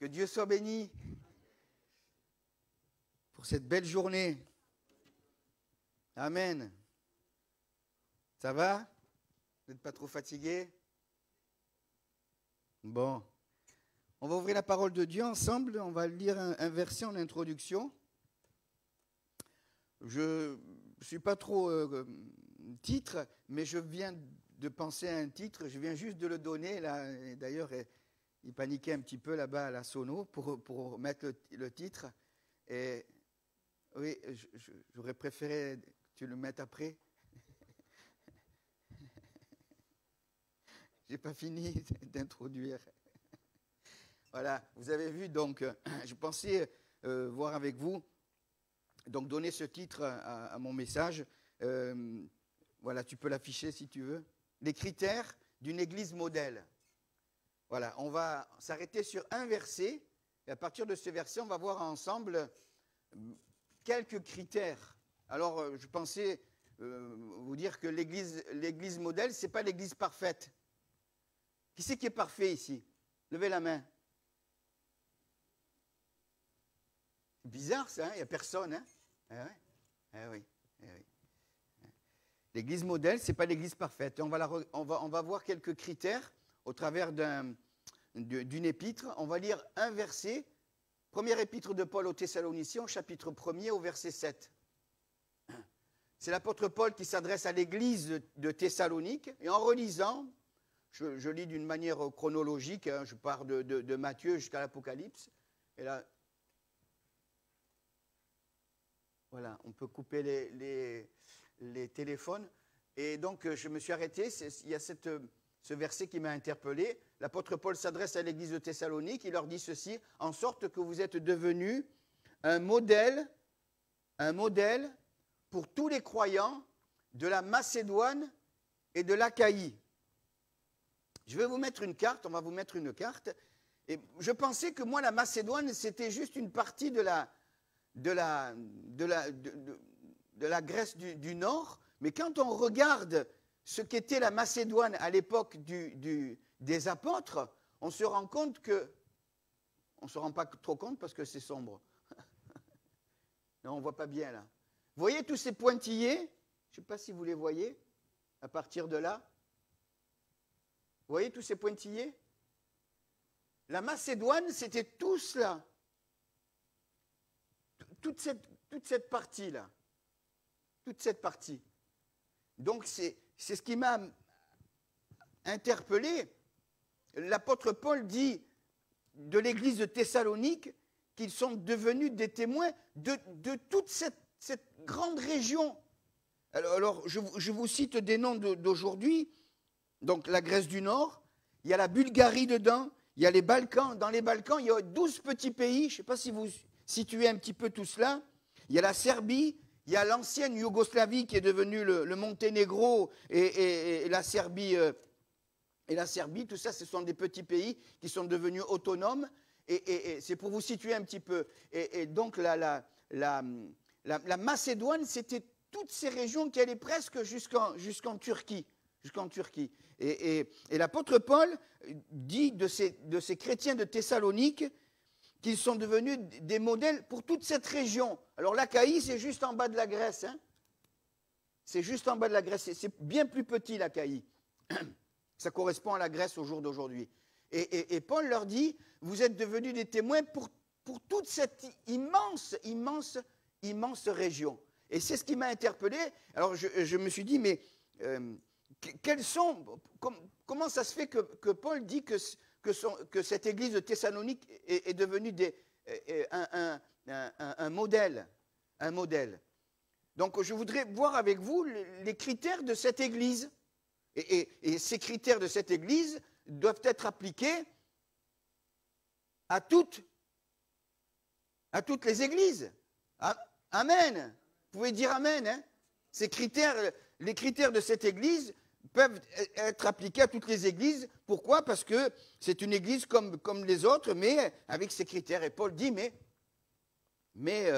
Que Dieu soit béni pour cette belle journée. Amen. Ça va? Vous n'êtes pas trop fatigué? Bon. On va ouvrir la parole de Dieu ensemble. On va lire un verset en introduction. Je ne suis pas trop titre, mais je viens de penser à un titre. Je viens juste de le donner. Là. D'ailleurs, il paniquait un petit peu là-bas à la sono pour mettre le titre. Et oui, j'aurais préféré que tu le mettes après. Je n'ai pas fini d'introduire. Voilà, vous avez vu, donc, je pensais voir avec vous, donc donner ce titre à mon message. Voilà, tu peux l'afficher si tu veux. Les critères d'une église modèle. Voilà, on va s'arrêter sur un verset, et à partir de ce verset, on va voir ensemble quelques critères. Alors, je pensais vous dire que l'église modèle, ce n'est pas l'église parfaite. Qui c'est qui est parfait ici? Levez la main. Bizarre ça, il n'y a personne. Hein? Oui. L'église modèle, ce n'est pas l'église parfaite. On va voir quelques critères au travers d'une épître. On va lire un verset, première épître de Paul aux Thessaloniciens, chapitre 1er au verset 7. C'est l'apôtre Paul qui s'adresse à l'église de Thessalonique. Et en relisant, je lis d'une manière chronologique, hein, je pars de Matthieu jusqu'à l'Apocalypse. Et là, voilà, on peut couper les téléphones. Et donc, je me suis arrêté. Il y a ce verset qui m'a interpellé. L'apôtre Paul s'adresse à l'église de Thessalonique. Il leur dit ceci, en sorte que vous êtes devenus un modèle pour tous les croyants de la Macédoine et de l'Achaïe. Je vais vous mettre une carte, on va vous mettre une carte. Et je pensais que moi, la Macédoine, c'était juste une partie de la Grèce du Nord, mais quand on regarde ce qu'était la Macédoine à l'époque des apôtres, on se rend compte on ne se rend pas trop compte parce que c'est sombre. Non, on ne voit pas bien là. Vous voyez tous ces pointillés? Je ne sais pas si vous les voyez, à partir de là. Vous voyez tous ces pointillés? La Macédoine, c'était tout cela. Toute cette partie-là. Toute cette partie. Donc, c'est ce qui m'a interpellé. L'apôtre Paul dit de l'église de Thessalonique qu'ils sont devenus des témoins de toute cette grande région. Alors je vous cite des noms d'aujourd'hui. Donc, la Grèce du Nord, il y a la Bulgarie dedans, il y a les Balkans. Dans les Balkans, il y a 12 petits pays. Je ne sais pas si vous situez un petit peu tout cela. Il y a la Serbie, il y a l'ancienne Yougoslavie qui est devenue le Monténégro et la Serbie. Tout ça, ce sont des petits pays qui sont devenus autonomes. Et c'est pour vous situer un petit peu. Et donc, la Macédoine, c'était toutes ces régions qui allaient presque jusqu'en Turquie. Et l'apôtre Paul dit de ces chrétiens de Thessalonique qu'ils sont devenus des modèles pour toute cette région. Alors l'Achaïe, c'est juste en bas de la Grèce. Hein. C'est juste en bas de la Grèce. C'est bien plus petit l'Achaïe. Ça correspond à la Grèce au jour d'aujourd'hui. Et Paul leur dit, vous êtes devenus des témoins pour toute cette immense région. Et c'est ce qui m'a interpellé. Alors je me suis dit, mais comment ça se fait que Paul dit que cette église de Thessalonique est devenue un modèle. Donc je voudrais voir avec vous les critères de cette église. Et ces critères de cette église doivent être appliqués à toutes les églises. Amen. Vous pouvez dire amen. Hein? Les critères de cette église peuvent être appliqués à toutes les églises. Pourquoi? Parce que c'est une église comme les autres, mais avec ses critères. Et Paul dit, mais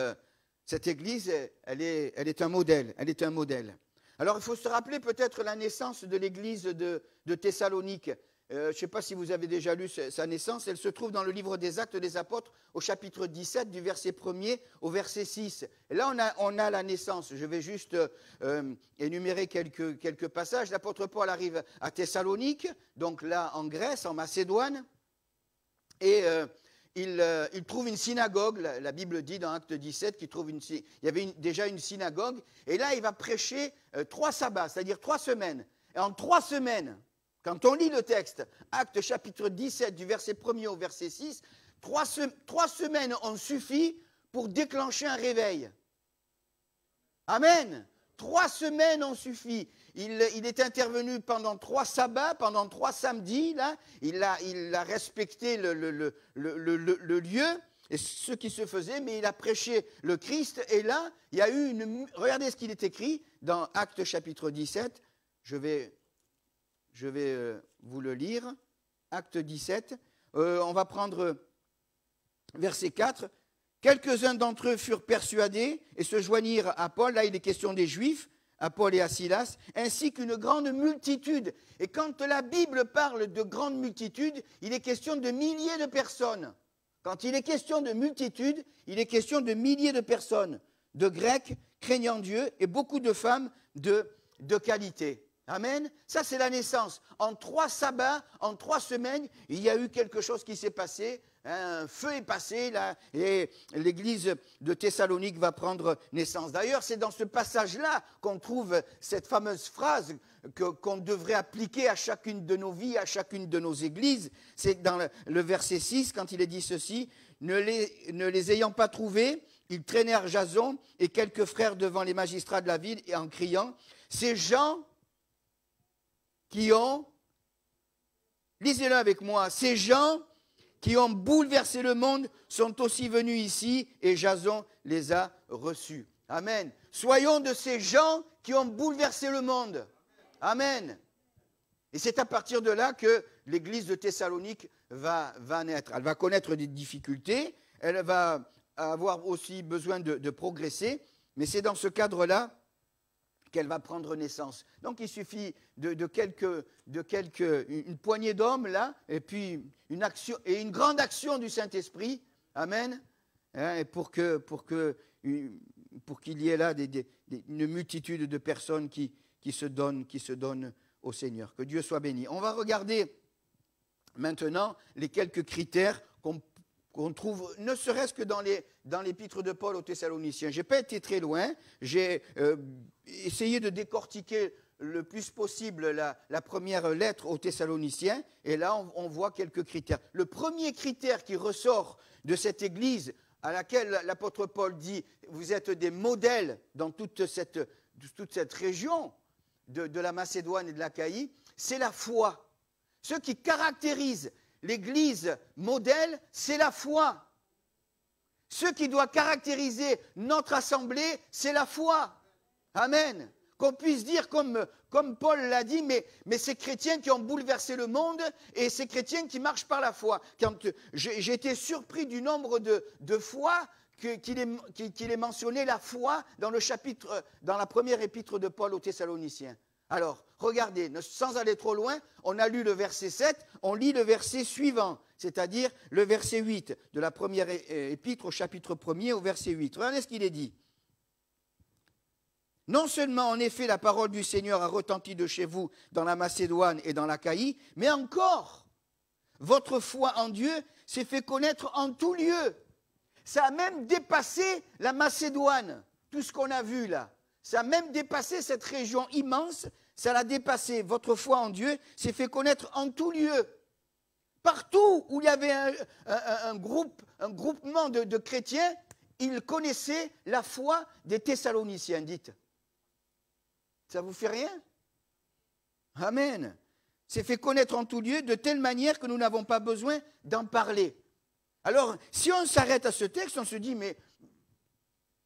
cette église, elle est un modèle. Elle est un modèle. Alors, il faut se rappeler peut-être la naissance de l'église de Thessalonique. je ne sais pas si vous avez déjà lu sa naissance, elle se trouve dans le livre des Actes des Apôtres au chapitre 17 du verset 1er au verset 6. Et là, on a la naissance. Je vais juste énumérer quelques passages. L'apôtre Paul arrive à Thessalonique, donc là en Grèce, en Macédoine, et il trouve une synagogue. La Bible dit dans Acte 17 il y avait déjà une synagogue, et là il va prêcher 3 sabbats, c'est-à-dire 3 semaines. Et en 3 semaines, quand on lit le texte, Actes chapitre 17 du verset 1er au verset 6, 3 semaines ont suffi pour déclencher un réveil. Amen. 3 semaines ont suffi. Il est intervenu pendant 3 sabbats, pendant 3 samedis. Là, il a respecté le lieu et ce qui se faisait, mais il a prêché le Christ. Et là, il y a eu regardez ce qu'il est écrit dans Actes chapitre 17. Je vais vous le lire. Acte 17. On va prendre verset 4. Quelques-uns d'entre eux furent persuadés et se joignirent à Paul. Là, il est question des Juifs, à Paul et à Silas, ainsi qu'une grande multitude. Et quand la Bible parle de grande multitude, il est question de milliers de personnes. Quand il est question de multitude, il est question de milliers de personnes, de Grecs craignant Dieu et beaucoup de femmes de qualité. Amen. Ça, c'est la naissance. En 3 sabbats, en 3 semaines, il y a eu quelque chose qui s'est passé. Un feu est passé là, et l'église de Thessalonique va prendre naissance. D'ailleurs, c'est dans ce passage-là qu'on trouve cette fameuse phrase qu'on devrait appliquer à chacune de nos vies, à chacune de nos églises. C'est dans le verset 6, quand il est dit ceci, ne les ayant pas trouvés, ils traînèrent Jason et quelques frères devant les magistrats de la ville et en criant, ces gens qui ont, lisez-le avec moi, ces gens qui ont bouleversé le monde sont aussi venus ici et Jason les a reçus. Amen. Soyons de ces gens qui ont bouleversé le monde. Amen. Et c'est à partir de là que l'église de Thessalonique va naître. Elle va connaître des difficultés, elle va avoir aussi besoin de progresser, mais c'est dans ce cadre-là qu'elle va prendre naissance. Donc il suffit une poignée d'hommes là, et puis une grande action du Saint-Esprit, amen, et pour qu'il y ait là une multitude de personnes qui se donnent au Seigneur. Que Dieu soit béni. On va regarder maintenant les quelques critères qu'on trouve, ne serait-ce que dans l'épître de Paul aux Thessaloniciens. Je n'ai pas été très loin, j'ai essayé de décortiquer le plus possible la première lettre aux Thessaloniciens, et là on voit quelques critères. Le premier critère qui ressort de cette église à laquelle l'apôtre Paul dit « vous êtes des modèles dans toute cette région de la Macédoine et de l'Achaïe », c'est la foi. Ce qui caractérise l'église modèle, c'est la foi. Ce qui doit caractériser notre assemblée, c'est la foi. Amen. Qu'on puisse dire, comme Paul l'a dit, mais ces chrétiens qui ont bouleversé le monde et ces chrétiens qui marchent par la foi. J'ai été surpris du nombre de fois qu'il est mentionné la foi dans la première épître de Paul aux Thessaloniciens. Alors, regardez, sans aller trop loin, on a lu le verset 7, on lit le verset suivant, c'est-à-dire le verset 8 de la première épître au chapitre 1er au verset 8. Regardez ce qu'il est dit. Non seulement, en effet, la parole du Seigneur a retenti de chez vous dans la Macédoine et dans l'Achaïe, mais encore, votre foi en Dieu s'est fait connaître en tout lieu. Ça a même dépassé la Macédoine, tout ce qu'on a vu là. Ça a même dépassé cette région immense, ça l'a dépassé. Votre foi en Dieu s'est fait connaître en tout lieu. Partout où il y avait un groupement de chrétiens, ils connaissaient la foi des Thessaloniciens, dites. Ça vous fait rien? Amen. C'est fait connaître en tout lieu de telle manière que nous n'avons pas besoin d'en parler. Alors, si on s'arrête à ce texte, on se dit, mais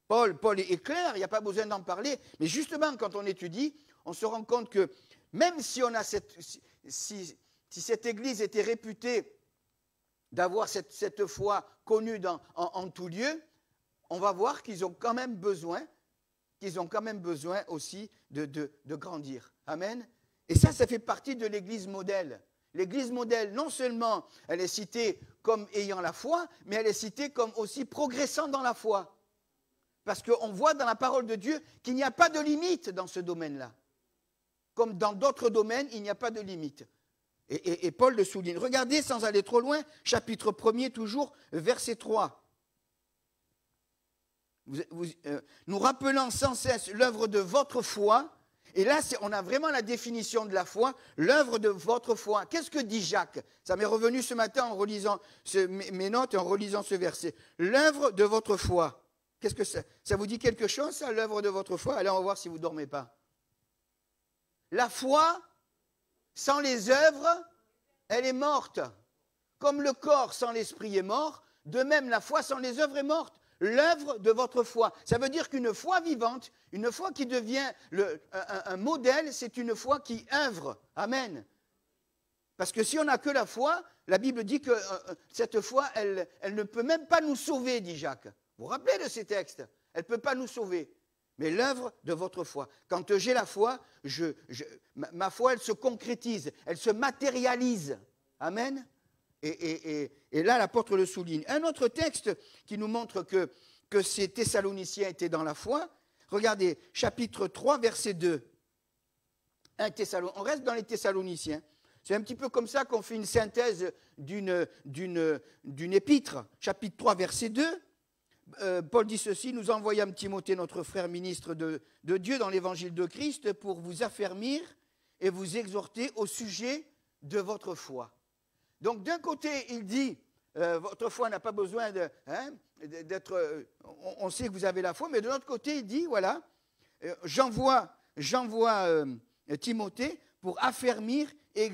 Paul est clair, il n'y a pas besoin d'en parler. Mais justement, quand on étudie, on se rend compte que même si si cette église était réputée d'avoir cette foi connue en tout lieu, on va voir qu'ils ont quand même besoin aussi de grandir. Amen. Et ça fait partie de l'église modèle. L'Église modèle, non seulement elle est citée comme ayant la foi, mais elle est citée comme aussi progressant dans la foi. Parce qu'on voit dans la parole de Dieu qu'il n'y a pas de limite dans ce domaine-là. Comme dans d'autres domaines, il n'y a pas de limite. Et Paul le souligne. Regardez, sans aller trop loin, chapitre 1er, toujours, verset 3. Nous rappelant sans cesse l'œuvre de votre foi. Et là, on a vraiment la définition de la foi, l'œuvre de votre foi. Qu'est-ce que dit Jacques? Ça m'est revenu ce matin en relisant mes notes et en relisant ce verset. L'œuvre de votre foi. Qu'est-ce que c'est? Ça vous dit quelque chose, ça, l'œuvre de votre foi? Allez, on va voir si vous ne dormez pas. La foi, sans les œuvres, elle est morte. Comme le corps sans l'esprit est mort, de même la foi sans les œuvres est morte. L'œuvre de votre foi. Ça veut dire qu'une foi vivante, une foi qui devient un modèle, c'est une foi qui œuvre. Amen. Parce que si on n'a que la foi, la Bible dit que cette foi, elle ne peut même pas nous sauver, dit Jacques. Vous vous rappelez de ces textes? Elle ne peut pas nous sauver. Mais l'œuvre de votre foi. Quand j'ai la foi, ma foi, elle se concrétise, elle se matérialise. Amen. Et là, l'apôtre le souligne. Un autre texte qui nous montre que ces Thessaloniciens étaient dans la foi, regardez, chapitre 3, verset 2. On reste dans les Thessaloniciens. C'est un petit peu comme ça qu'on fait une synthèse d'une épître. Chapitre 3, verset 2. Paul dit ceci, nous envoyâmes Timothée, notre frère ministre de Dieu, dans l'évangile de Christ, pour vous affermir et vous exhorter au sujet de votre foi. Donc d'un côté, il dit, votre foi n'a pas besoin d'être... on sait que vous avez la foi, mais de l'autre côté, il dit, voilà, j'envoie Timothée pour affermir et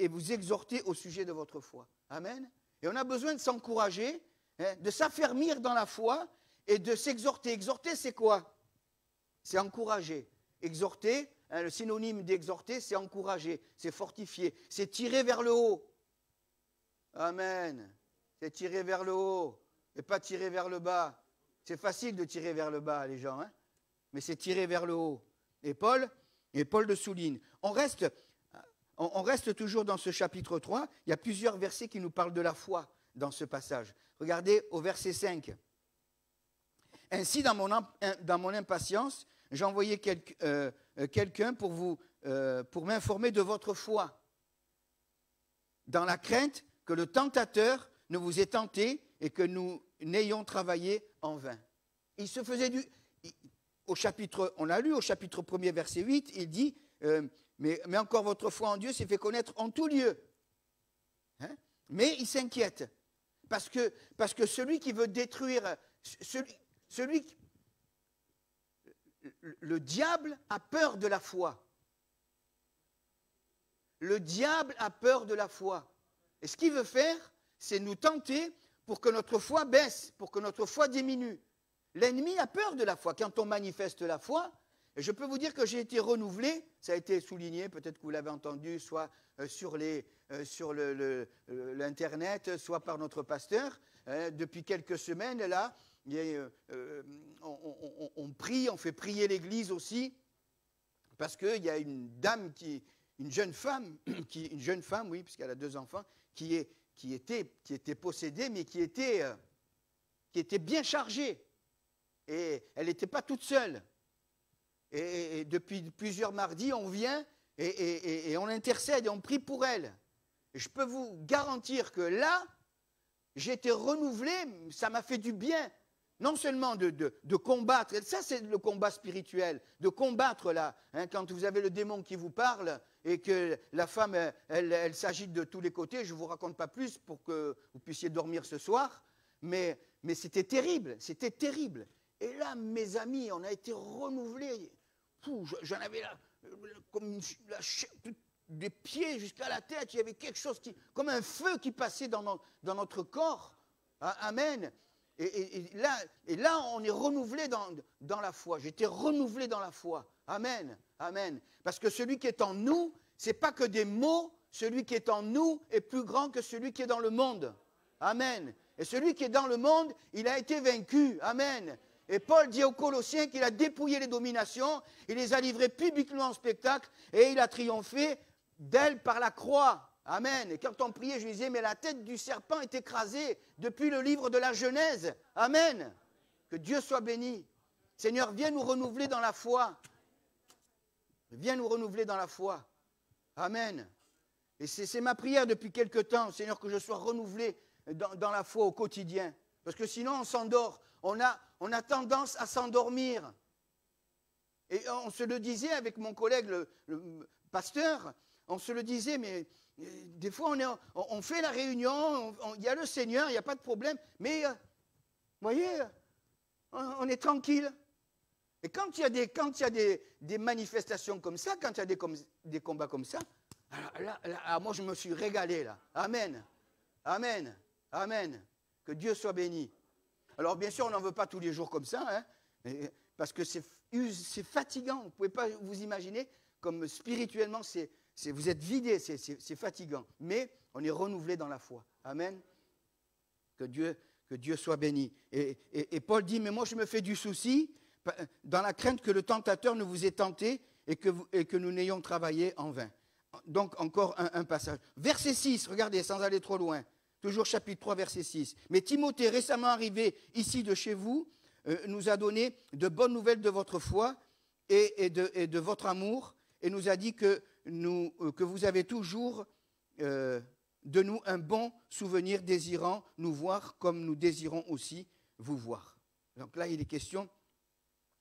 vous exhorter au sujet de votre foi. Amen. Et on a besoin de s'encourager, de s'affermir dans la foi et de s'exhorter. Exhorter, c'est quoi? C'est encourager. Exhorter, le synonyme d'exhorter, c'est encourager, c'est fortifier, c'est tirer vers le haut. Amen. C'est tirer vers le haut et pas tirer vers le bas. C'est facile de tirer vers le bas, les gens, hein, mais c'est tirer vers le haut. Et Paul le souligne. On reste toujours dans ce chapitre 3. Il y a plusieurs versets qui nous parlent de la foi dans ce passage. Regardez au verset 5. Ainsi, dans mon impatience, j'ai envoyé quelqu'un pour m'informer de votre foi, dans la crainte que le tentateur ne vous ait tenté et que nous n'ayons travaillé en vain. Il se faisait on a lu au chapitre 1er, verset 8, il dit, mais encore votre foi en Dieu s'est fait connaître en tout lieu. Hein? Mais il s'inquiète. Parce que celui qui veut détruire, le diable a peur de la foi. Le diable a peur de la foi. Et ce qu'il veut faire, c'est nous tenter pour que notre foi baisse, pour que notre foi diminue. L'ennemi a peur de la foi. Quand on manifeste la foi, et je peux vous dire que j'ai été renouvelé, ça a été souligné, peut-être que vous l'avez entendu, soit sur l'Internet, soit par notre pasteur. Depuis quelques semaines, là, on prie, on fait prier l'Église aussi, parce qu'il y a une dame, une jeune femme, oui, puisqu'elle a 2 enfants, qui était possédée, mais qui était bien chargée. Et elle n'était pas toute seule. Et depuis plusieurs mardis, on vient et on intercède et on prie pour elle. Et je peux vous garantir que là, j'ai été renouvelé, ça m'a fait du bien. Non seulement de combattre, et ça c'est le combat spirituel, de combattre là, hein, quand vous avez le démon qui vous parle et que la femme, elle s'agite de tous les côtés, je ne vous raconte pas plus pour que vous puissiez dormir ce soir, mais c'était terrible, c'était terrible. Et là, mes amis, on a été renouvelés. J'en avais là, comme des pieds jusqu'à la tête, il y avait quelque chose comme un feu qui passait dans notre corps. Amen. Et là, on est renouvelé dans la foi. J'étais renouvelé dans la foi. Amen. Amen. Parce que celui qui est en nous, ce n'est pas que des mots. Celui qui est en nous est plus grand que celui qui est dans le monde. Amen. Et celui qui est dans le monde, il a été vaincu. Amen. Et Paul dit aux Colossiens qu'il a dépouillé les dominations, il les a livrées publiquement en spectacle et il a triomphé d'elles par la croix. Amen. Et quand on priait, je disais, mais la tête du serpent est écrasée depuis le livre de la Genèse. Amen. Que Dieu soit béni. Seigneur, viens nous renouveler dans la foi. Viens nous renouveler dans la foi. Amen. Et c'est ma prière depuis quelque temps, Seigneur, que je sois renouvelé dans la foi au quotidien. Parce que sinon, on s'endort. On a tendance à s'endormir. Et on se le disait avec mon collègue, le pasteur, on se le disait, mais des fois, on fait la réunion, il y a le Seigneur, il n'y a pas de problème, mais, vous voyez, on est tranquille. Et quand il y a des manifestations comme ça, quand il y a des combats comme ça, là, moi, je me suis régalé, là. Amen. Amen. Amen. Que Dieu soit béni. Alors, bien sûr, on n'en veut pas tous les jours comme ça, hein, parce que c'est fatigant. Vous ne pouvez pas vous imaginer comme spirituellement, vous êtes vidé, c'est fatigant. Mais on est renouvelé dans la foi. Amen. Que Dieu soit béni. Et Paul dit, mais moi, je me fais du souci dans la crainte que le tentateur ne vous ait tenté et que nous n'ayons travaillé en vain. Donc, encore un passage. Verset 6, regardez, sans aller trop loin. Toujours chapitre 3, verset 6. Mais Timothée, récemment arrivé ici de chez vous, nous a donné de bonnes nouvelles de votre foi et de votre amour, et nous a dit que vous avez toujours de nous un bon souvenir, désirant nous voir comme nous désirons aussi vous voir. Donc là, il est question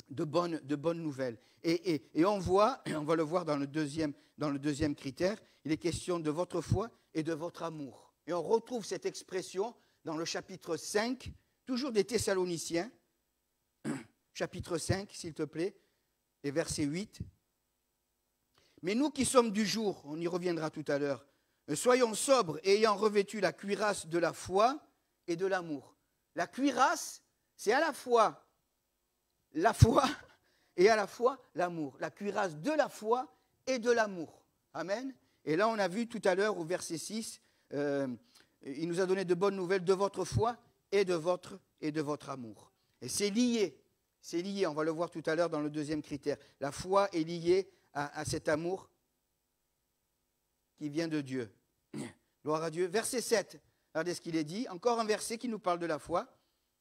de bonnes nouvelles. Et on voit, et on va le voir dans le deuxième critère, il est question de votre foi et de votre amour. Et on retrouve cette expression dans le chapitre 5, toujours des Thessaloniciens, chapitre 5, s'il te plaît, et verset 8. Mais nous qui sommes du jour, on y reviendra tout à l'heure, soyons sobres et ayant revêtu la cuirasse de la foi et de l'amour. La cuirasse, c'est à la fois la foi et à la fois l'amour. La cuirasse de la foi et de l'amour. Amen. Et là, on a vu tout à l'heure au verset 6, il nous a donné de bonnes nouvelles de votre foi et de votre amour. Et c'est lié, on va le voir tout à l'heure dans le deuxième critère. La foi est liée à cet amour qui vient de Dieu. Gloire à Dieu. Verset 7, regardez ce qu'il est dit. Encore un verset qui nous parle de la foi,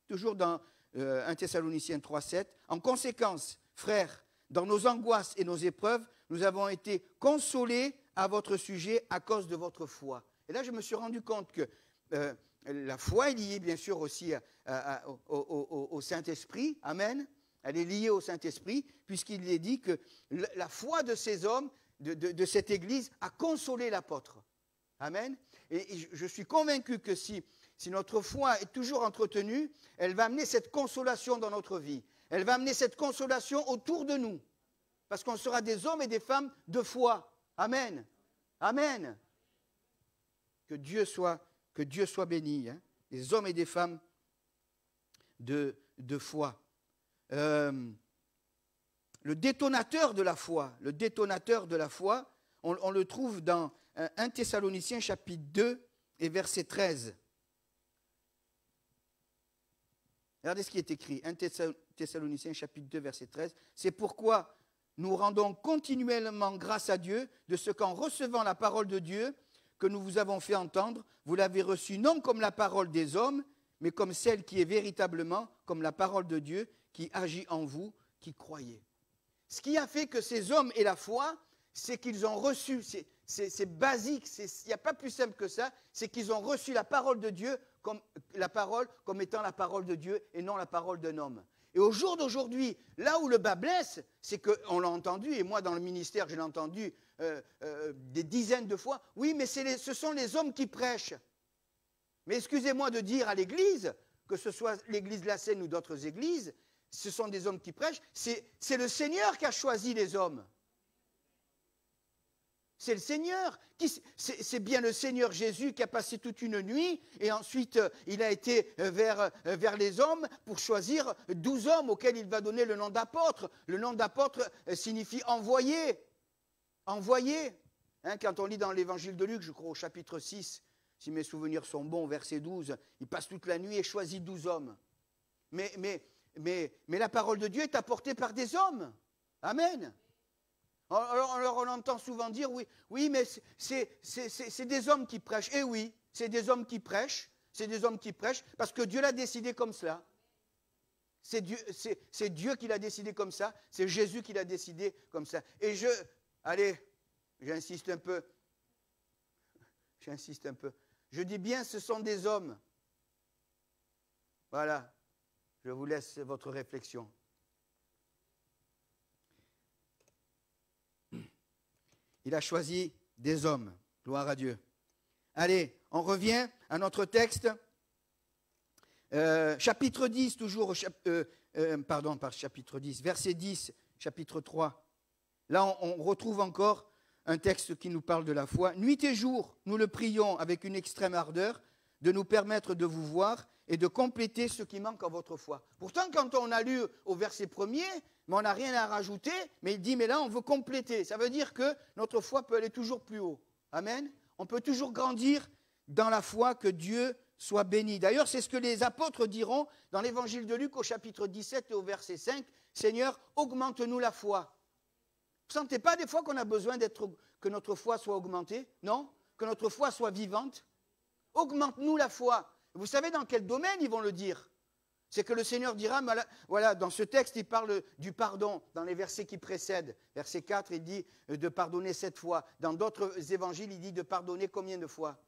toujours dans 1 Thessaloniciens 3, 7. En conséquence, frères, dans nos angoisses et nos épreuves, nous avons été consolés à votre sujet à cause de votre foi. Et là, je me suis rendu compte que la foi est liée, bien sûr, aussi au Saint-Esprit. Amen. Elle est liée au Saint-Esprit, puisqu'il est dit que la foi de ces hommes, de cette Église, a consolé l'apôtre. Amen. Et je suis convaincu que si notre foi est toujours entretenue, elle va amener cette consolation dans notre vie. Elle va amener cette consolation autour de nous. Parce qu'on sera des hommes et des femmes de foi. Amen. Amen. Que Dieu soit béni, hein, des hommes et des femmes de foi. Le détonateur de la foi, on le trouve dans 1 Thessaloniciens chapitre 2 et verset 13. Regardez ce qui est écrit, 1 Thessaloniciens chapitre 2 verset 13. C'est pourquoi nous rendons continuellement grâce à Dieu de ce qu'en recevant la parole de Dieu que nous vous avons fait entendre, vous l'avez reçue non comme la parole des hommes, mais comme celle qui est véritablement comme la parole de Dieu qui agit en vous, qui croyez. Ce qui a fait que ces hommes aient la foi, c'est qu'ils ont reçu, c'est basique, il n'y a pas plus simple que ça, c'est qu'ils ont reçu la parole de Dieu comme étant la parole de Dieu et non la parole d'un homme. Et au jour d'aujourd'hui, là où le bas blesse, c'est qu'on l'a entendu, et moi dans le ministère je l'ai entendu des dizaines de fois, oui mais ce sont les hommes qui prêchent. Mais excusez-moi de dire à l'église, que ce soit l'église de la Seine ou d'autres églises, ce sont des hommes qui prêchent, c'est le Seigneur qui a choisi les hommes. C'est le Seigneur, c'est bien le Seigneur Jésus qui a passé toute une nuit et ensuite il a été vers les hommes pour choisir 12 hommes auxquels il va donner le nom d'apôtre. Le nom d'apôtre signifie envoyé. Envoyé. Hein, quand on lit dans l'évangile de Luc, je crois au chapitre 6, si mes souvenirs sont bons, verset 12, il passe toute la nuit et choisit 12 hommes. Mais la parole de Dieu est apportée par des hommes. Amen. Alors on entend souvent dire, oui, mais c'est des hommes qui prêchent. Eh oui, c'est des hommes qui prêchent, parce que Dieu l'a décidé comme cela. C'est Dieu qui l'a décidé comme ça, c'est Jésus qui l'a décidé comme ça. Et j'insiste un peu. Je dis bien, ce sont des hommes. Voilà, je vous laisse votre réflexion. Il a choisi des hommes. Gloire à Dieu. Allez, on revient à notre texte. Chapitre 10, toujours, par chapitre 10, verset 10, chapitre 3. Là, on retrouve encore un texte qui nous parle de la foi. Nuit et jour, nous le prions avec une extrême ardeur de nous permettre de vous voir et de compléter ce qui manque en votre foi. Pourtant, quand on a lu au verset 1er, mais on n'a rien à rajouter, mais il dit, mais là, on veut compléter. Ça veut dire que notre foi peut aller toujours plus haut. Amen. On peut toujours grandir dans la foi, que Dieu soit béni. D'ailleurs, c'est ce que les apôtres diront dans l'évangile de Luc au chapitre 17 et au verset 5. Seigneur, augmente-nous la foi. Vous ne sentez pas des fois qu'on a besoin que notre foi soit augmentée? Non? Que notre foi soit vivante? Augmente-nous la foi. Vous savez dans quel domaine ils vont le dire? C'est que le Seigneur dira, voilà, dans ce texte, il parle du pardon, dans les versets qui précèdent. Verset 4, il dit de pardonner 7 fois. Dans d'autres évangiles, il dit de pardonner combien de fois?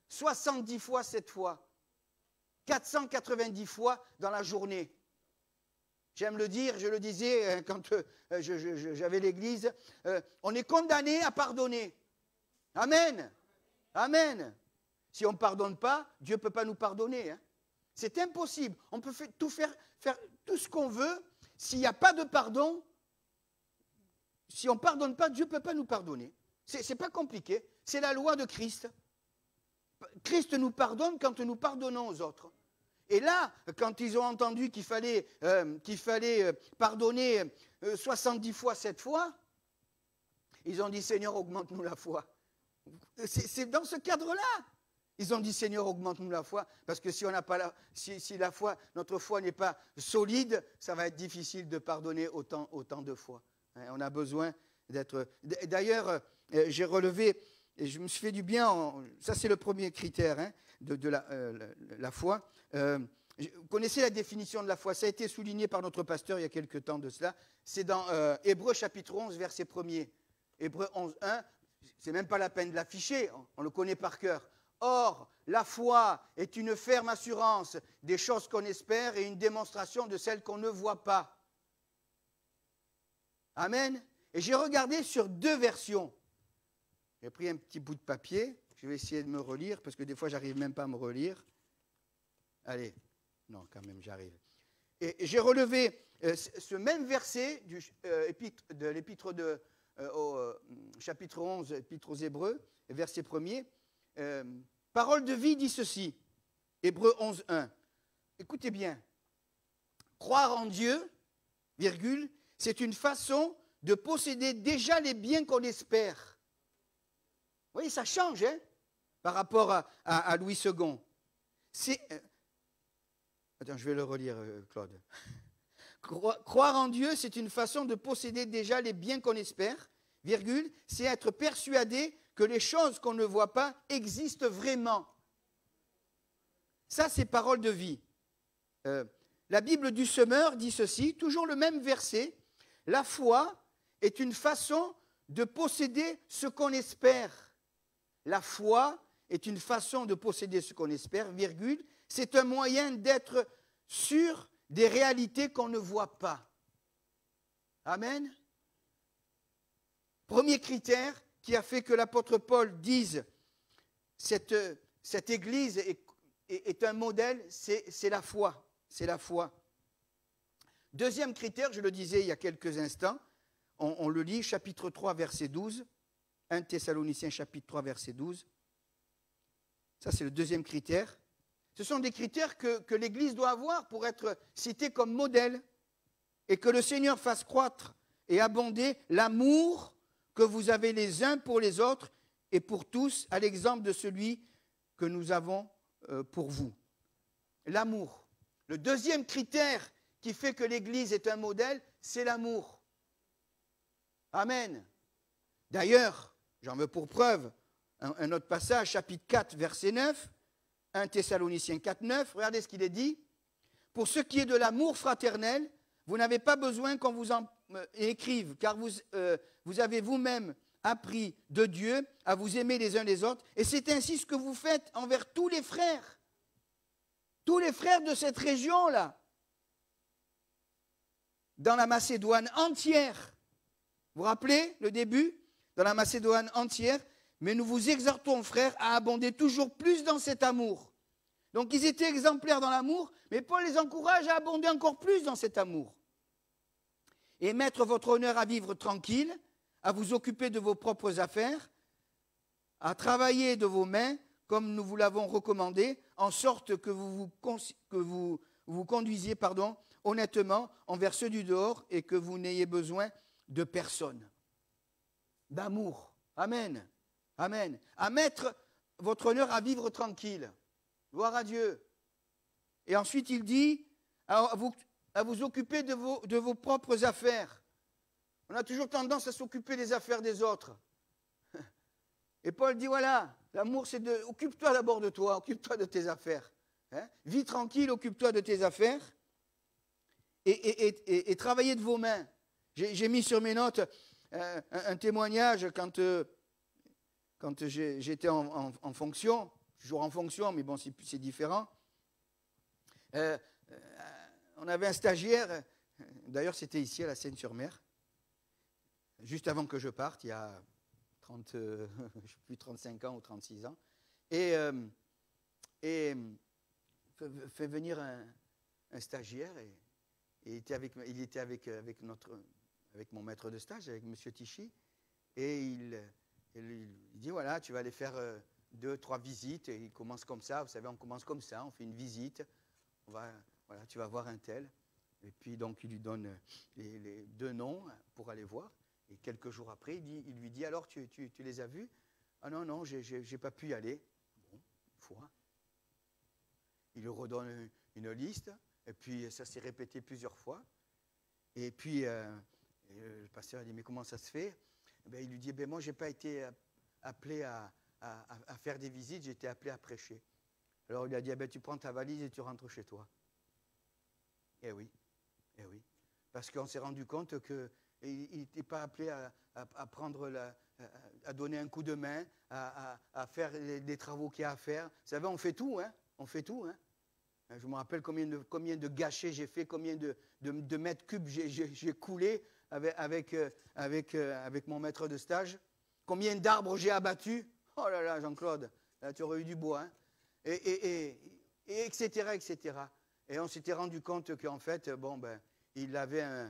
70 fois 7 fois. 490 fois dans la journée. J'aime le dire, je le disais quand j'avais l'église, on est condamné à pardonner. Amen. Amen. Si on ne pardonne pas, Dieu ne peut pas nous pardonner. Hein. C'est impossible. On peut faire tout ce qu'on veut. S'il n'y a pas de pardon, si on ne pardonne pas, Dieu ne peut pas nous pardonner. Ce n'est pas compliqué. C'est la loi de Christ. Christ nous pardonne quand nous pardonnons aux autres. Et là, quand ils ont entendu qu'il fallait pardonner 70 fois 7 fois, ils ont dit, Seigneur, augmente-nous la foi. C'est dans ce cadre-là. Ils ont dit, Seigneur, augmente-nous la foi, parce que si notre foi n'est pas solide, ça va être difficile de pardonner autant de fois. On a besoin d'être... D'ailleurs, j'ai relevé, et je me suis fait du bien, ça c'est le premier critère de la foi. Vous connaissez la définition de la foi, ça a été souligné par notre pasteur il y a quelque temps de cela. C'est dans Hébreux chapitre 11, verset 1er. Hébreux 11, 1, c'est même pas la peine de l'afficher, on le connaît par cœur. Or, la foi est une ferme assurance des choses qu'on espère et une démonstration de celles qu'on ne voit pas. Amen. Et j'ai regardé sur 2 versions. J'ai pris un petit bout de papier, je vais essayer de me relire, parce que des fois, je n'arrive même pas à me relire. Allez, non, quand même, j'arrive. Et j'ai relevé ce même verset de l'épître au chapitre 11, épître aux Hébreux, verset 1er. Parole de vie dit ceci, Hébreux 11, 1. Écoutez bien. Croire en Dieu, virgule, c'est une façon de posséder déjà les biens qu'on espère. Vous voyez, ça change, par rapport à Louis II. Attends, je vais le relire, Claude. Croire en Dieu, c'est une façon de posséder déjà les biens qu'on espère, virgule, c'est être persuadé que les choses qu'on ne voit pas existent vraiment. Ça, c'est parole de vie. La Bible du Semeur dit ceci, toujours le même verset. La foi est une façon de posséder ce qu'on espère. La foi est une façon de posséder ce qu'on espère, virgule. C'est un moyen d'être sûr des réalités qu'on ne voit pas. Amen. Premier critère qui a fait que l'apôtre Paul dise cette Église est un modèle, c'est la foi. C'est la foi. Deuxième critère, je le disais il y a quelques instants, on le lit, chapitre 3, verset 12, 1 Thessaloniciens, chapitre 3, verset 12. Ça, c'est le deuxième critère. Ce sont des critères que l'Église doit avoir pour être citée comme modèle et que le Seigneur fasse croître et abonder l'amour que vous avez les uns pour les autres et pour tous, à l'exemple de celui que nous avons pour vous. L'amour. Le deuxième critère qui fait que l'Église est un modèle, c'est l'amour. Amen. D'ailleurs, j'en veux pour preuve un autre passage, chapitre 4, verset 9, 1 Thessaloniciens 4, 9, regardez ce qu'il est dit. Pour ce qui est de l'amour fraternel, vous n'avez pas besoin qu'on vous en écrive, car vous avez vous-même appris de Dieu à vous aimer les uns les autres, et c'est ainsi ce que vous faites envers tous les frères de cette région-là, dans la Macédoine entière. Vous vous rappelez le début? Dans la Macédoine entière, mais nous vous exhortons, frères, à abonder toujours plus dans cet amour. Donc ils étaient exemplaires dans l'amour, mais Paul les encourage à abonder encore plus dans cet amour. Et mettre votre honneur à vivre tranquille, à vous occuper de vos propres affaires, à travailler de vos mains, comme nous vous l'avons recommandé, en sorte que vous vous conduisiez honnêtement envers ceux du dehors et que vous n'ayez besoin de personne. D'amour. Amen. Amen. À mettre votre honneur à vivre tranquille. Gloire à Dieu. Et ensuite, il dit à vous occuper de vos propres affaires. On a toujours tendance à s'occuper des affaires des autres. Et Paul dit, voilà, l'amour, c'est de... Occupe-toi d'abord de toi, occupe-toi de tes affaires. Hein? Vis tranquille, occupe-toi de tes affaires. Et travaillez de vos mains. J'ai mis sur mes notes un témoignage quand j'étais en fonction, toujours en fonction, mais bon, c'est différent. On avait un stagiaire, d'ailleurs c'était ici à la Seine-sur-Mer, juste avant que je parte, il y a 35 ans ou 36 ans, et fait venir un stagiaire, et il était avec mon maître de stage, avec M. Tichy, et il dit, voilà, tu vas aller faire 2-3 visites, et il commence comme ça, vous savez, on commence comme ça, on fait une visite, voilà, tu vas voir un tel, et puis donc il lui donne les 2 noms pour aller voir, et quelques jours après, il lui dit, alors tu les as vus? Ah non, j'ai pas pu y aller. Bon, une fois. Il lui redonne une liste, et puis ça s'est répété plusieurs fois, et puis le pasteur a dit, mais comment ça se fait? Ben, il lui dit, moi je n'ai pas été appelé à faire des visites, j'ai été appelé à prêcher. Alors il a dit, tu prends ta valise et tu rentres chez toi. Eh oui. Parce qu'on s'est rendu compte qu'il n'était pas appelé à prendre à donner un coup de main, à faire les travaux qu'il y a à faire. Vous savez, on fait tout, hein. On fait tout, hein. Je me rappelle combien de gâchets j'ai fait, combien de mètres cubes j'ai coulé avec mon maître de stage. Combien d'arbres j'ai abattus. Oh là là, Jean-Claude, là tu aurais eu du bois. Hein. Et etc., etc. Et on s'était rendu compte qu'en fait, il avait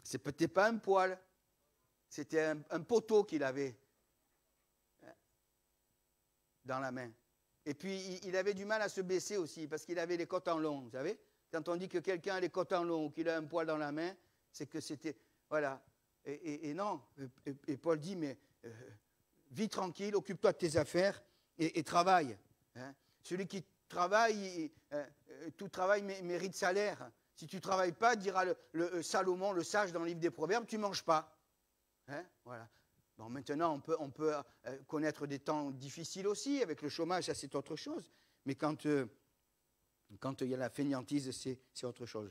c'est peut-être pas un poêle, c'était un poteau qu'il avait dans la main. Et puis, il avait du mal à se baisser aussi, parce qu'il avait les côtes en long, vous savez. Quand on dit que quelqu'un a les côtes en long ou qu'il a un poil dans la main, c'est que c'était... Voilà. Et non. Et Paul dit, mais vis tranquille, occupe-toi de tes affaires et travaille. Hein. Celui qui travaille, tout travail mérite salaire. Si tu ne travailles pas, dira le Salomon, le sage dans le livre des Proverbes, tu ne manges pas. Hein, voilà. Bon, maintenant, on peut connaître des temps difficiles aussi, avec le chômage, ça c'est autre chose. Mais quand il y a la fainéantise, c'est autre chose.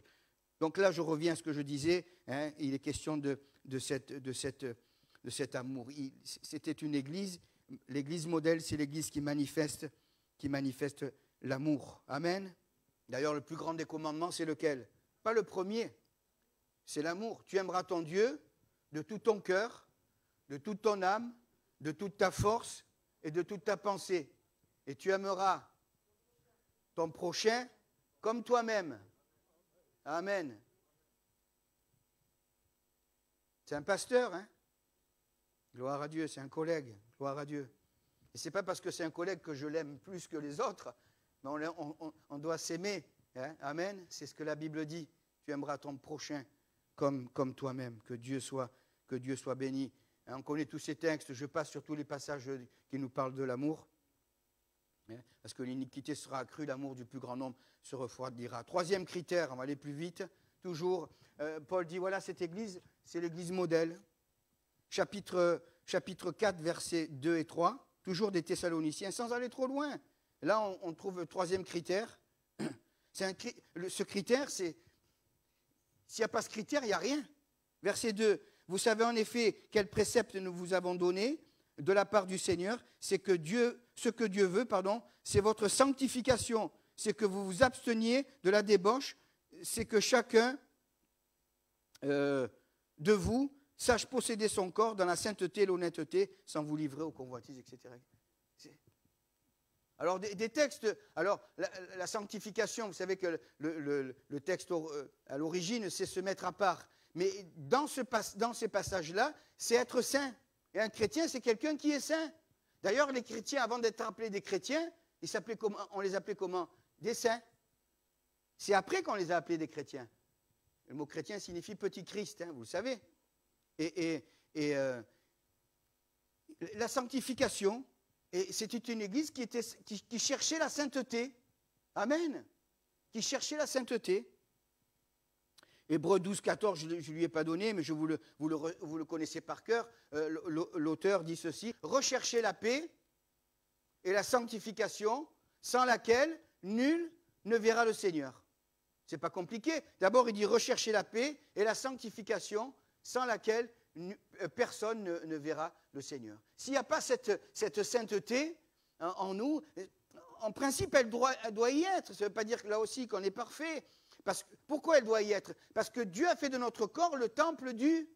Donc là, je reviens à ce que je disais, hein, il est question de cet amour. C'était une église, l'église modèle, c'est l'église qui manifeste l'amour. Amen. D'ailleurs, le plus grand des commandements, c'est lequel? Pas le premier, c'est l'amour. Tu aimeras ton Dieu de tout ton cœur, de toute ton âme, de toute ta force et de toute ta pensée. Et tu aimeras ton prochain comme toi-même. Amen. C'est un pasteur, hein? Gloire à Dieu, c'est un collègue. Gloire à Dieu. Et ce n'est pas parce que c'est un collègue que je l'aime plus que les autres, mais on doit s'aimer. Hein? Amen. C'est ce que la Bible dit. Tu aimeras ton prochain comme toi-même. Que Dieu soit béni. On connaît tous ces textes, je passe sur tous les passages qui nous parlent de l'amour. Parce que l'iniquité sera accrue, l'amour du plus grand nombre se refroidira. 3e critère, on va aller plus vite. Toujours, Paul dit, voilà, cette église, c'est l'église modèle. chapitre 4, versets 2 et 3, toujours des Thessaloniciens, sans aller trop loin. Là, on trouve le troisième critère. Ce critère, c'est, s'il n'y a pas ce critère, il n'y a rien. Verset 2, vous savez en effet quel précepte nous vous avons donné de la part du Seigneur, c'est que ce que Dieu veut, c'est votre sanctification, c'est que vous vous absteniez de la débauche, c'est que chacun de vous sache posséder son corps dans la sainteté et l'honnêteté, sans vous livrer aux convoitises, etc. Alors, des textes, alors la sanctification, vous savez que le texte à l'origine, c'est se mettre à part. Mais dans ces passages-là, c'est être saint. Et un chrétien, c'est quelqu'un qui est saint. D'ailleurs, les chrétiens, avant d'être appelés des chrétiens, on les appelait comment? Des saints. C'est après qu'on les a appelés des chrétiens. Le mot chrétien signifie petit Christ, hein, vous le savez. Et la sanctification, c'était une église qui cherchait la sainteté. Amen. Qui cherchait la sainteté. Hébreux 12, 14, je ne lui ai pas donné, mais vous le connaissez par cœur. L'auteur dit ceci: recherchez la paix et la sanctification, sans laquelle nul ne verra le Seigneur. Ce n'est pas compliqué. D'abord, il dit rechercher la paix et la sanctification, sans laquelle personne ne verra le Seigneur. S'il n'y a pas cette sainteté en nous, en principe, elle doit y être. Ça ne veut pas dire là aussi qu'on est parfait. Pourquoi elle doit y être? Parce que Dieu a fait de notre corps le temple du